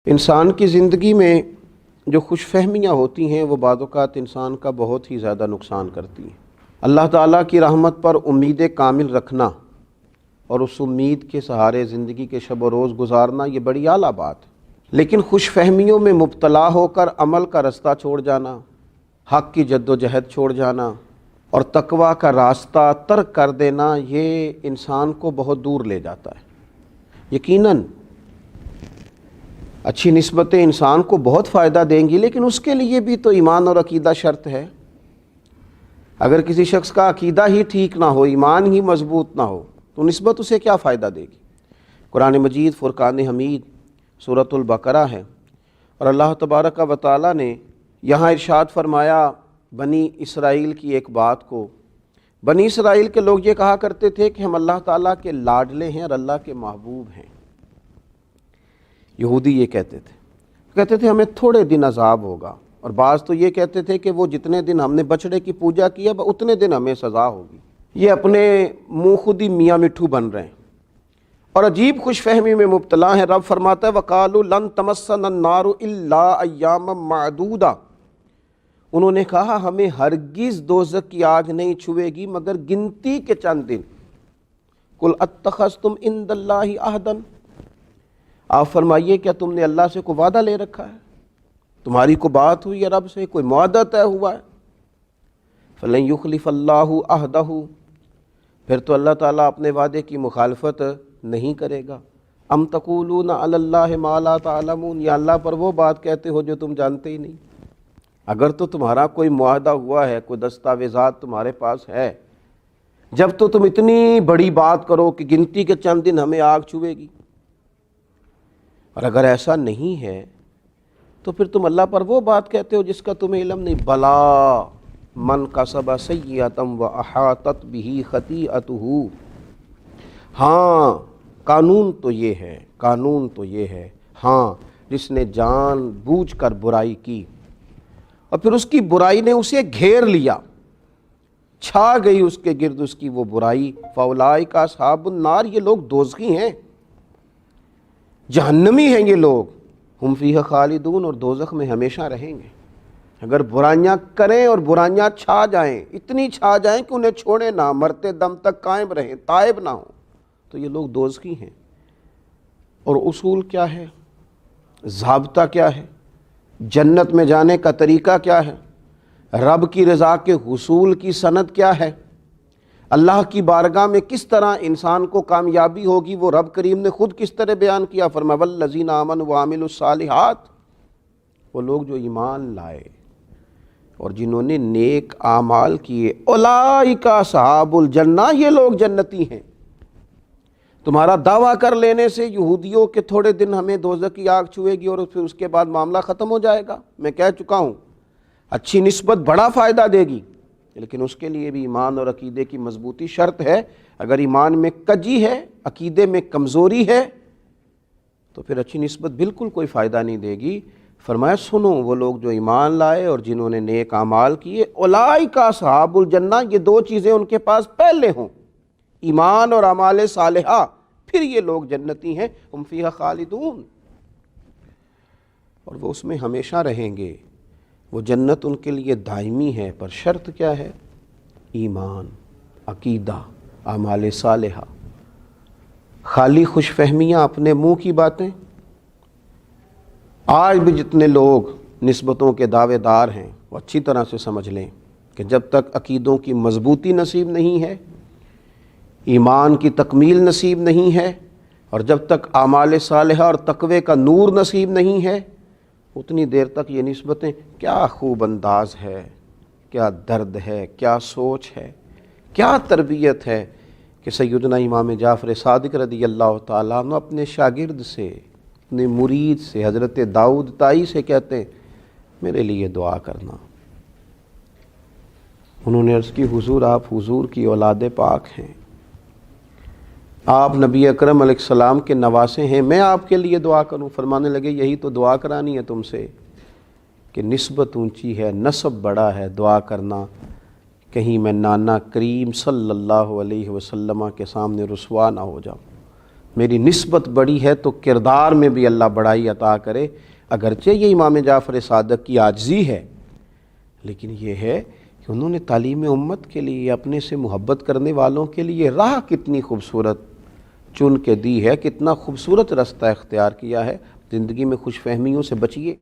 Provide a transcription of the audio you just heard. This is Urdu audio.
انسان کی زندگی میں جو خوش فہمیاں ہوتی ہیں وہ بعض اوقات انسان کا بہت ہی زیادہ نقصان کرتی ہیں۔ اللہ تعالیٰ کی رحمت پر امید کامل رکھنا اور اس امید کے سہارے زندگی کے شب و روز گزارنا یہ بڑی اعلیٰ بات ہے، لیکن خوش فہمیوں میں مبتلا ہو کر عمل کا رستہ چھوڑ جانا، حق کی جد و جہد چھوڑ جانا اور تقویٰ کا راستہ ترک کر دینا یہ انسان کو بہت دور لے جاتا ہے۔ یقیناً اچھی نسبتیں انسان کو بہت فائدہ دیں گی، لیکن اس کے لیے بھی تو ایمان اور عقیدہ شرط ہے۔ اگر کسی شخص کا عقیدہ ہی ٹھیک نہ ہو، ایمان ہی مضبوط نہ ہو، تو نسبت اسے کیا فائدہ دے گی؟ قرآن مجید فرقان حمید سورۃ البقرہ ہے، اور اللہ تبارک و تعالیٰ نے یہاں ارشاد فرمایا بنی اسرائیل کی ایک بات کو۔ بنی اسرائیل کے لوگ یہ کہا کرتے تھے کہ ہم اللہ تعالیٰ کے لاڈلے ہیں اور اللہ کے محبوب ہیں۔ یہودی یہ کہتے تھے ہمیں تھوڑے دن عذاب ہوگا، اور بعض تو یہ کہتے تھے کہ وہ جتنے دن ہم نے بچڑے کی پوجا کی ہے اتنے دن ہمیں سزا ہوگی۔ یہ اپنے منہ خود ہی میاں مٹھو بن رہے ہیں اور عجیب خوش فہمی میں مبتلا ہیں۔ رب فرماتا ہے وَقَالُوا لَن تَمَسَّنَا النَّارُ إِلَّا أَيَّامًا مَّعْدُودًا، انہوں نے کہا ہمیں ہرگز دوزخ کی آگ نہیں چھوئے گی مگر گنتی کے چند دن۔ قُلْ أَتَّخَذْتُمْ عِندَ اللَّهِ عَهْدًا، آپ فرمائیے کیا تم نے اللہ سے کوئی وعدہ لے رکھا ہے؟ تمہاری کوئی بات ہوئی ہے رب سے، کوئی معاہدہ طے ہوا ہے؟ فَلَن يُخْلِفَ اللَّهُ عَهْدَهُ، پھر تو اللہ تعالیٰ اپنے وعدے کی مخالفت نہیں کرے گا۔ ام تقولون علی اللہ ما لا تعلمون، یا اللہ پر وہ بات کہتے ہو جو تم جانتے ہی نہیں۔ اگر تو تمہارا کوئی معاہدہ ہوا ہے، کوئی دستاویزات تمہارے پاس ہے، جب تو تم اتنی بڑی بات کرو کہ گنتی کے چند دن ہمیں آگ چھوئے گی، اور اگر ایسا نہیں ہے تو پھر تم اللہ پر وہ بات کہتے ہو جس کا تمہیں علم نہیں۔ بلا من کسب سیئۃ واحاطت بہ خطیئتہ، ہاں قانون تو یہ ہے، ہاں جس نے جان بوجھ کر برائی کی اور پھر اس کی برائی نے اسے گھیر لیا، چھا گئی اس کے گرد اس کی وہ برائی، فاولئک اصحاب النار، یہ لوگ دوزخی ہیں، جہنمی ہیں یہ لوگ، ہم فیہا خالدون، اور دوزخ میں ہمیشہ رہیں گے۔ اگر برائیاں کریں اور برائیاں چھا جائیں، اتنی چھا جائیں کہ انہیں چھوڑے نہ، مرتے دم تک قائم رہیں، تائب نہ ہوں، تو یہ لوگ دوزخی ہیں۔ اور اصول کیا ہے، ضابطہ کیا ہے، جنت میں جانے کا طریقہ کیا ہے، رب کی رضا کے حصول کی سند کیا ہے، اللہ کی بارگاہ میں کس طرح انسان کو کامیابی ہوگی، وہ رب کریم نے خود کس طرح بیان کیا۔ فرمایا والذین آمنوا وعملوا الصالحات، وہ لوگ جو ایمان لائے اور جنہوں نے نیک اعمال کیے، اولئک اصحاب الجنہ، یہ لوگ جنتی ہیں۔ تمہارا دعویٰ کر لینے سے یہودیوں کے تھوڑے دن ہمیں دوزخ کی آگ چھوئے گی اور پھر اس کے بعد معاملہ ختم ہو جائے گا، میں کہہ چکا ہوں اچھی نسبت بڑا فائدہ دے گی، لیکن اس کے لیے بھی ایمان اور عقیدے کی مضبوطی شرط ہے۔ اگر ایمان میں کجی ہے، عقیدے میں کمزوری ہے، تو پھر اچھی نسبت بالکل کوئی فائدہ نہیں دے گی۔ فرمایا سنو، وہ لوگ جو ایمان لائے اور جنہوں نے نیک اعمال کیے، اولئک اصحاب الجنہ، یہ دو چیزیں ان کے پاس پہلے ہوں، ایمان اور اعمال صالحہ، پھر یہ لوگ جنتی ہیں، ہم فیہا خالدون، اور وہ اس میں ہمیشہ رہیں گے۔ وہ جنت ان کے لیے دائمی ہے، پر شرط کیا ہے؟ ایمان، عقیدہ، اعمال صالحہ۔ خالی خوش فہمیاں، اپنے منہ کی باتیں۔ آج بھی جتنے لوگ نسبتوں کے دعوے دار ہیں وہ اچھی طرح سے سمجھ لیں کہ جب تک عقیدوں کی مضبوطی نصیب نہیں ہے، ایمان کی تکمیل نصیب نہیں ہے، اور جب تک اعمال صالحہ اور تقوی کا نور نصیب نہیں ہے، اتنی دیر تک یہ نسبتیں کیا خوب انداز ہے، کیا درد ہے، کیا سوچ ہے، کیا تربیت ہے کہ سیدنا امام جعفر صادق رضی اللہ تعالیٰ عنہ اپنے شاگرد سے، اپنے مرید سے، حضرت داؤد طائی سے کہتے ہیں میرے لیے دعا کرنا۔ انہوں نے عرض کی حضور آپ حضور کی اولاد پاک ہیں، آپ نبی اکرم علیہ السلام کے نواسے ہیں، میں آپ کے لیے دعا کروں؟ فرمانے لگے یہی تو دعا کرانی ہے تم سے کہ نسبت اونچی ہے، نسب بڑا ہے، دعا کرنا کہیں میں نانا کریم صلی اللہ علیہ وسلم کے سامنے رسوا نہ ہو جاؤں۔ میری نسبت بڑی ہے تو کردار میں بھی اللہ بڑائی عطا کرے. اگرچہ یہ امام جعفر صادق کی عاجزی ہے، لیکن یہ ہے کہ انہوں نے تعلیم امت کے لیے، اپنے سے محبت کرنے والوں کے لیے راہ کتنی خوبصورت چن کے دی ہے، کتنا خوبصورت رستہ اختیار کیا ہے. زندگی میں خوش فہمیوں سے بچیے.